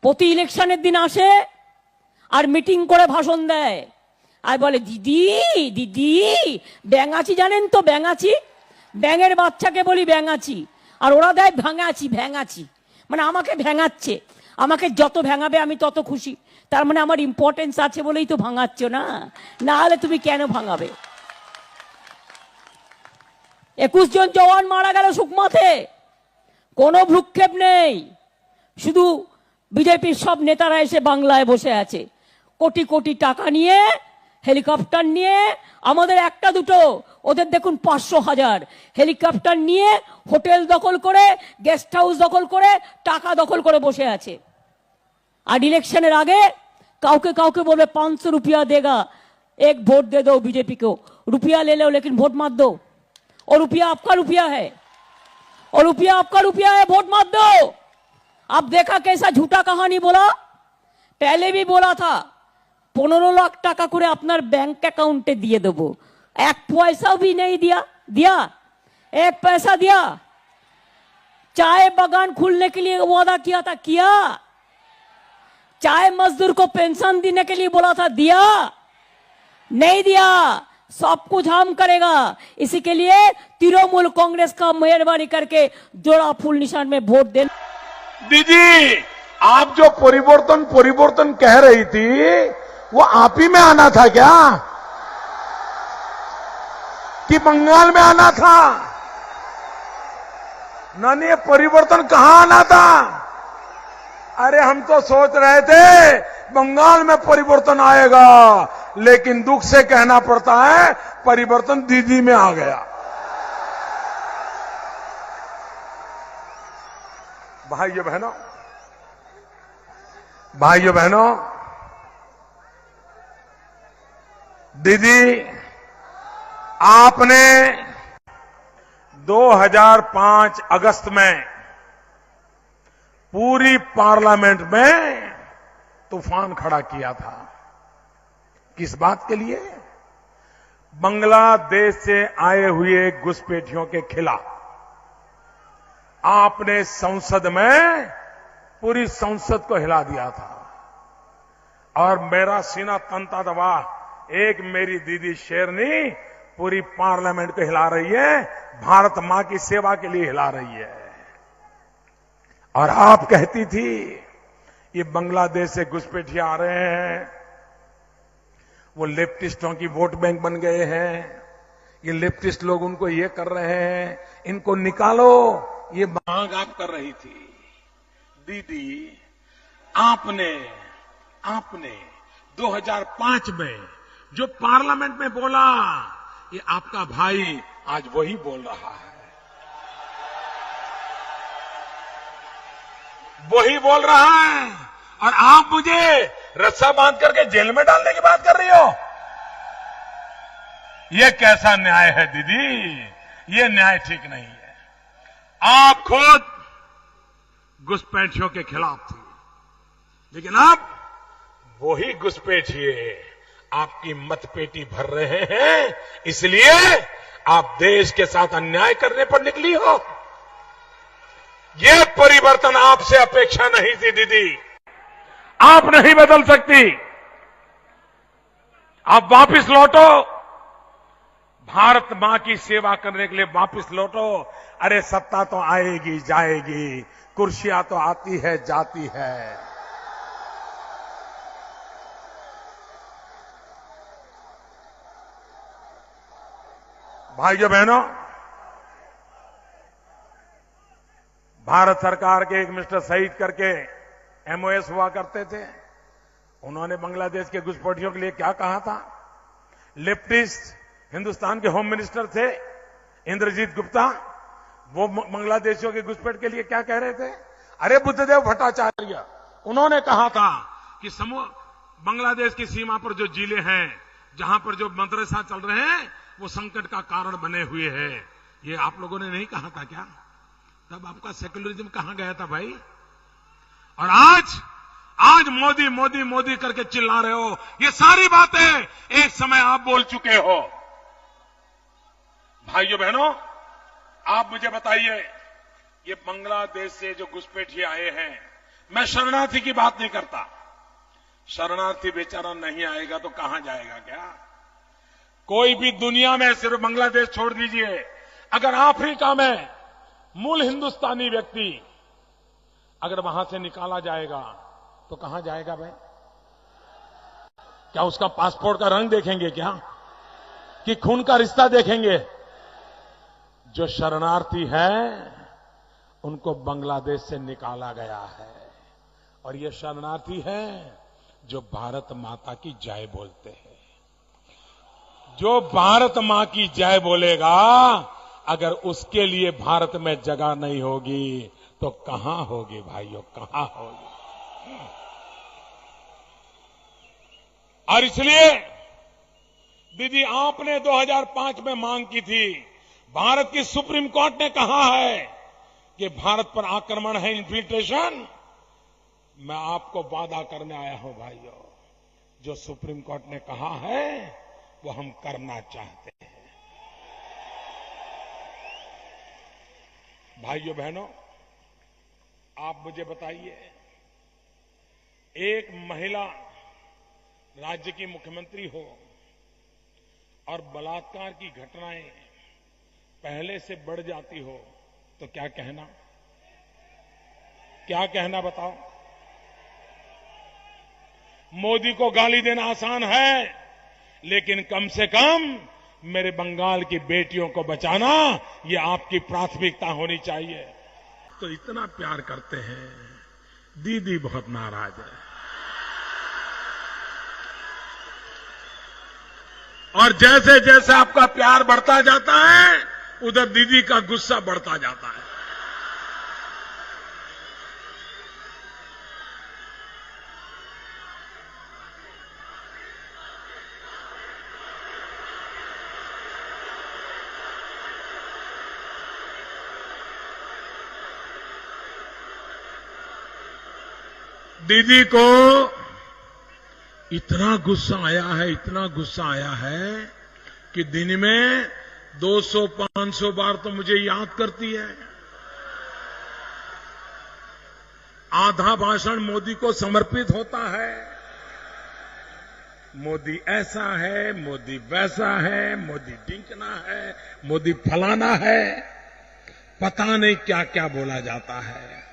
প্রতি ইলেকশনের দিন আসে আর মিটিং করে ভাষণ দেয় আর বলে দিদি দিদি ব্যাঙাচি জানেন তো ব্যাঙাচি, ব্যাঙের বাচ্চাকে বলি ব্যাঙাচি, আর ওরা দেয় ভ্যাঙাচি ভ্যাঙাচি, মানে আমাকে ভ্যাঙাচ্ছে, আমাকে যত ভ্যাঙাবে আমি তত খুশি, তার মানে আমার ইম্পর্টেন্স আছে বলেই তো ভাঙাচ্ছ না, না হলে তুমি কেন ভাঙাবে? 21 জন জওয়ান মারা গেল সুকমাতে, কোনো ভ্রুক্ষেপ নেই, শুধু বিজেপির সব নেতারা এসে বাংলায় বসে আছে কোটি কোটি টাকা নিয়ে, হেলিকপ্টার নিয়ে, আমাদের একটা দুটো, ওদের দেখুন 500,000 হেলিকপ্টার নিয়ে হোটেল দখল করে, গেস্ট হাউস দখল করে, টাকা দখল করে বসে আছে। আর ইলেকশনের আগে কাউকে কাউকে বলবে 500 रुपया देगा, एक वोट दे दो बीजेपी को, रुपया ले लो लेकिन वोट मत दो, और रुपया आपका रुपया है, और रुपया आपका रुपया है, वोट मत दो। अब देखा कैसा झूठा कहानी बोला, पहले भी बोला था 15 लाख টাকা করে আপনার ব্যাংক অ্যাকাউন্টে দিয়ে দেবো, एक पैसा भी नहीं दिया, दिया एक पैसा दिया? चाय बागान खुलने के लिए वादा किया था, किया? चाय मजदूर को पेंशन देने के लिए बोला था, दिया? नहीं दिया। सब कुछ हम करेगा, इसी के लिए तृणमूल कांग्रेस का मेहरबानी करके जोड़ा फूल निशान में वोट देना। दीदी आप जो परिवर्तन कह रही थी वो आप ही में आना था क्या, कि बंगाल में आना था? नानी ये परिवर्तन कहां आना था? अरे हम तो सोच रहे थे बंगाल में परिवर्तन आएगा, लेकिन दुख से कहना पड़ता है परिवर्तन दीदी में आ गया। भाइयों बहनों, दीदी आपने 2005 अगस्त में पूरी पार्लियामेंट में तूफान खड़ा किया था। किस बात के लिए? बांग्लादेश से आए हुए घुसपैठियों के खिलाफ आपने संसद में पूरी संसद को हिला दिया था, और मेरा सीना तनता दबा, एक मेरी दीदी शेरनी पूरी पार्लियामेंट को हिला रही है, भारत मां की सेवा के लिए हिला रही है। और आप कहती थी ये बांग्लादेश से घुसपैठिए आ रहे हैं, वो लेफ्टिस्टों की वोट बैंक बन गए हैं, ये लेफ्टिस्ट लोग उनको ये कर रहे हैं, इनको निकालो, ये मांग आप कर रही थी। दीदी आपने 2005 में जो पार्लियामेंट में बोला, ये आपका भाई आज वही बोल रहा है, वही बोल रहा है, और आप मुझे रस्सा बांध करके जेल में डालने की बात कर रही हो। ये कैसा न्याय है दीदी? ये न्याय ठीक नहीं है। आप खुद घुसपैठियों के खिलाफ थी, लेकिन अब वही घुसपैठिए आपकी मतपेटी भर रहे हैं, इसलिए आप देश के साथ अन्याय करने पर निकली हो। यह परिवर्तन आपसे अपेक्षा नहीं थी दीदी, आप नहीं बदल सकती। आप वापस लौटो, भारत मां की सेवा करने के लिए वापस लौटो। अरे सत्ता तो आएगी जाएगी, कुर्सियां तो आती है जाती है। भाइयों बहनों, भारत सरकार के एक मिस्टर सईद करके एमओएस हुआ करते थे, उन्होंने बांग्लादेश के घुसपैठियों के लिए क्या कहा था? लेफ्टिस्ट हिंदुस्तान के होम मिनिस्टर थे इंद्रजीत गुप्ता, वो बांग्लादेशियों के घुसपैठ के लिए क्या कह रहे थे? अरे बुद्धदेव भट्टाचार्य, उन्होंने कहा था कि बांग्लादेश की सीमा पर जो जिले हैं, जहां पर जो मदरसा चल रहे हैं, वो संकट का कारण बने हुए हैं। ये आप लोगों ने नहीं कहा था क्या? तब आपका सेक्युलरिज्म कहां गया था भाई? और आज मोदी मोदी मोदी करके चिल्ला रहे हो। ये सारी बातें एक समय आप बोल चुके हो। भाइयों बहनों, आप मुझे बताइए, ये बांग्लादेश से जो घुसपैठिए आए हैं, मैं शरणार्थी की बात नहीं करता। शरणार्थी बेचारा नहीं आएगा तो कहां जाएगा क्या? कोई भी दुनिया में, सिर्फ बांग्लादेश छोड़ दीजिए, अगर अफ्रीका में मूल हिंदुस्तानी व्यक्ति अगर वहां से निकाला जाएगा तो कहां जाएगा भाई? क्या उसका पासपोर्ट का रंग देखेंगे क्या, कि खून का रिश्ता देखेंगे? जो शरणार्थी हैं उनको बांग्लादेश से निकाला गया है, और ये शरणार्थी हैं जो भारत माता की जय बोलते हैं। जो भारत मां की जय बोलेगा, अगर उसके लिए भारत में जगह नहीं होगी तो कहां होगी भाइयों, कहां होगी? और इसलिए दीदी, आपने 2005 में मांग की थी, भारत की सुप्रीम कोर्ट ने कहा है कि भारत पर आक्रमण है, इन्फिल्ट्रेशन। मैं आपको वादा करने आया हूं भाइयों, जो सुप्रीम कोर्ट ने कहा है वो हम करना चाहते हैं। भाइयों बहनों, आप मुझे बताइए, एक महिला राज्य की मुख्यमंत्री हो और बलात्कार की घटनाएं पहले से बढ़ जाती हो तो क्या कहना? क्या कहना बताओ? मोदी को गाली देना आसान है, लेकिन कम से कम मेरे बंगाल की बेटियों को बचाना, ये आपकी प्राथमिकता होनी चाहिए। तो इतना प्यार करते हैं, दीदी बहुत नाराज है। और जैसे जैसे आपका प्यार बढ़ता जाता है, उधर दीदी का गुस्सा बढ़ता जाता है। दीदी को इतना गुस्सा आया है, इतना गुस्सा आया है कि दिन में 200-500 बार तो मुझे याद करती है। आधा भाषण मोदी को समर्पित होता है। मोदी ऐसा है, मोदी वैसा है, मोदी ढिंकना है, मोदी फलाना है, पता नहीं क्या क्या बोला जाता है।